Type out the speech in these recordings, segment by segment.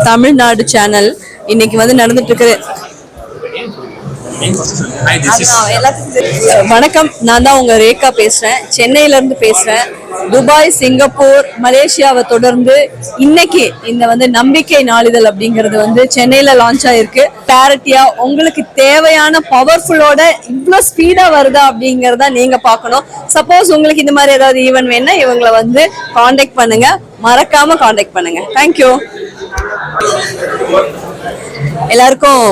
Tamil Nadu channel இன்னைக்கு வந்து நடந்துட்டு இருக்கு. வணக்கம், நான் தான் உங்க ரேகா பேசுறேன். சென்னையில இருந்து பேசுறேன். துபாய், சிங்கப்பூர், மலேசியாவை தொடர்ந்து இன்னைக்கு இந்த வந்து நம்பிக்கை நாளிதழ் அப்படிங்கிறது வந்து சென்னையில லான்ச் ஆயிருக்கு. கிளாரிட்டியா உங்களுக்கு தேவையான பவர்ஃபுல்லோட இவ்வளோ ஸ்பீடா வருதா அப்படிங்கறத நீங்க பார்க்கணும். சப்போஸ் உங்களுக்கு இந்த மாதிரி ஏதாவது ஈவென்ட் வேணா இவங்களை வந்து காண்டாக்ட் பண்ணுங்க, மறக்காம காண்டாக்ட் பண்ணுங்க. தேங்க்யூ. எல்லாருக்கும்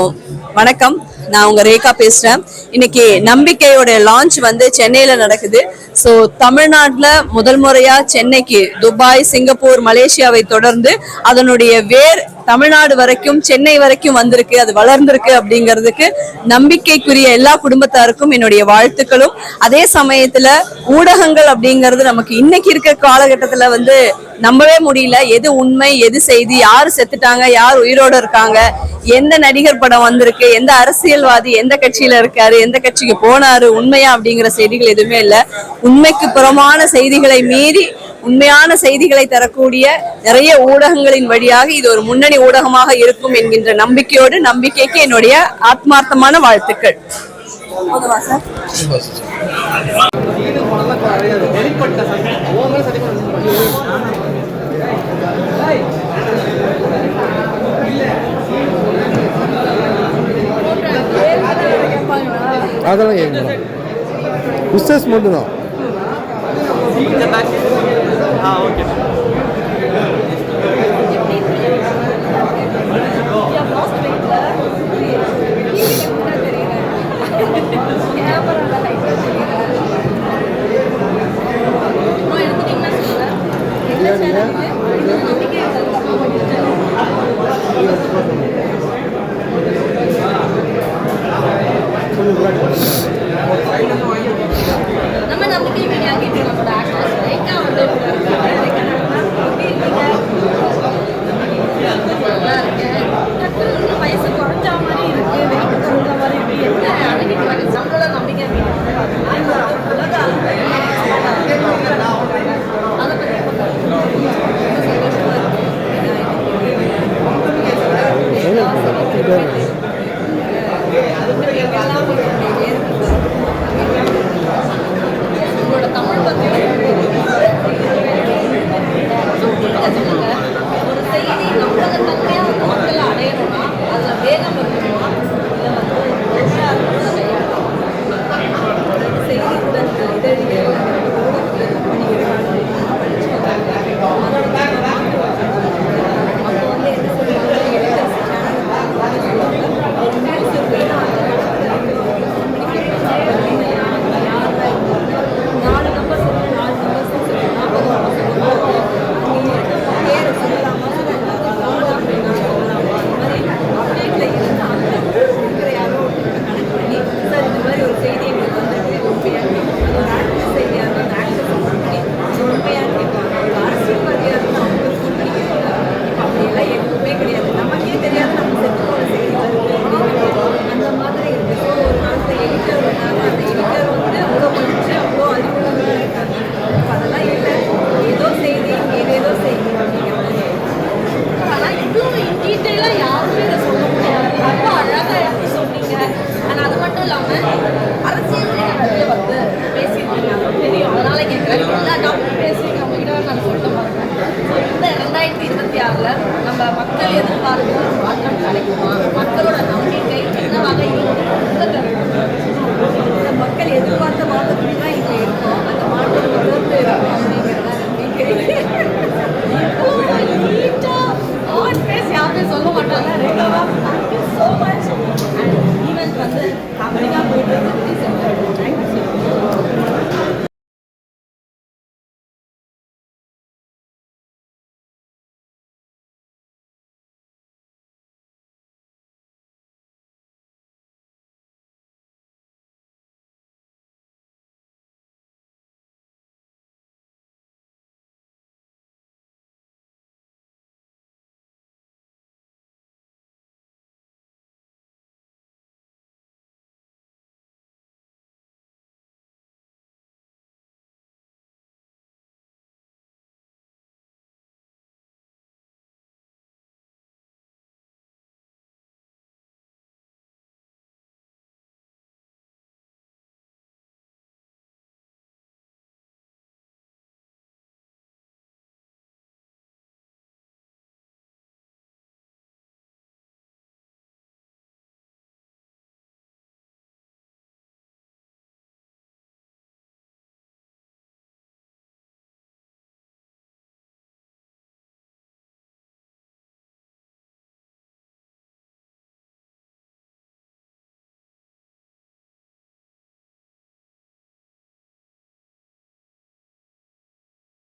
வணக்கம், நான் உங்க ரேகா பேசுறேன். இன்னைக்கு நம்பிக்கையோட லான்ச் வந்து சென்னையில நடக்குது. ஸோ தமிழ்நாட்டில் முதல் முறையா சென்னைக்கு துபாய், சிங்கப்பூர், மலேசியாவை தொடர்ந்து அதனுடைய வேர் தமிழ்நாடு வரைக்கும், சென்னை வரைக்கும் வந்திருக்கு. அது வளர்ந்திருக்கு அப்படிங்கிறதுக்கு நம்பிக்கைக்குரிய எல்லா குடும்பத்தாருக்கும் என்னுடைய வாழ்த்துக்களும். அதே சமயத்துல ஊடகங்கள் அப்படிங்கிறது நமக்கு இன்னைக்கு இருக்க காலகட்டத்துல வந்து நம்பவே முடியல. எது உண்மை, எது செய்தி, யாரு செத்துட்டாங்க, யார் உயிரோட இருக்காங்க, எந்த நடிகர் படம் வந்திருக்கு, எந்த அரசியல்வாதி எந்த கட்சியில இருக்காரு, எந்த கட்சிக்கு போனாரு, உண்மையா அப்படிங்கிற செய்திகள் எதுவுமே இல்லை. உண்மைக்கு புறமான செய்திகளை மீறி உண்மையான செய்திகளை தரக்கூடிய நிறைய ஊடகங்களின் வழியாக இது ஒரு முன்னணி ஊடகமாக இருக்கும் என்கின்ற நம்பிக்கையோடு, நம்பிக்கைக்கு என்னுடைய ஆத்மார்த்தமான வாழ்த்துக்கள். அதெல்லாம் கேட்கணும், பிஸ்னஸ் மட்டும்தான்.